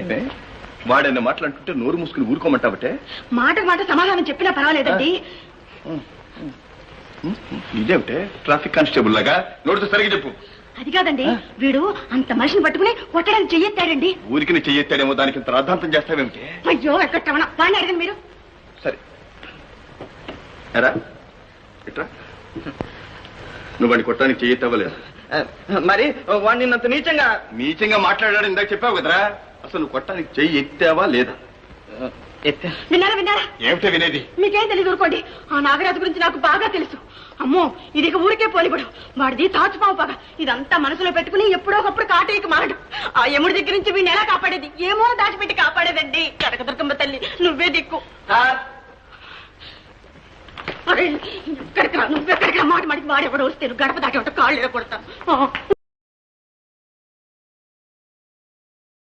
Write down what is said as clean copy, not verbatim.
ఏమే వాడన్న మాట్లాడుతుంటే నోరు మూసుకుని ఊరుకోమంటావటే? మాటకు మాట సమాధానం చెప్పినా పర్వాలేదండి. ఇదేమిటే ట్రాఫిక్ కానిస్టేబుల్ లాగా నోటితో సరిగ్గా చెప్పు. అది కాదండి, వీడు అంత మనిషిని పట్టుకుని కొట్టడానికి చెయ్యెత్తాడండి. ఊరికి చెయ్యెత్తాడేమో, దానికి ఇంత రాద్ధాంతం చేస్తావేమిటి? అయ్యో ఎక్కడ వాడిని అడగండి మీరు. సరే ఎరా ఇట్రా, నువ్వు వాడిని కొట్టడానికి చెయ్యెత్తావలేదు. మరి వాడిని అంత నీచంగా మాట్లాడాడు ఇందాక చెప్పావు కదరా. అసలు నువ్వు కొట్టడానికి చెయ్యి ఎత్తావా లేదా? విన్నారా? ఏమిటో వినేది? మీకేం తెలియదు, ఊరుకోండి. ఆ నాగరాజు గురించి నాకు బాగా తెలుసు. అమ్మో, ఇది ఊరికే పోలిపడు. వాడిది తాచుపావు పగ. ఇదంతా మనసులో పెట్టుకుని ఎప్పుడో ఒకప్పుడు కాటేయకి మారడు. ఆ యముడి దగ్గర నుంచి వీడిని ఎలా కాపాడేది? ఏమో దాచిపెట్టి కాపాడేదండి. కనకదుర్గమ్మ తల్లి, నువ్వే దిక్కు. నువ్వెక్కడికి మాట మాడికి వాడెవడో వస్తే గడప దాటి కాళ్ళు కొడతాను.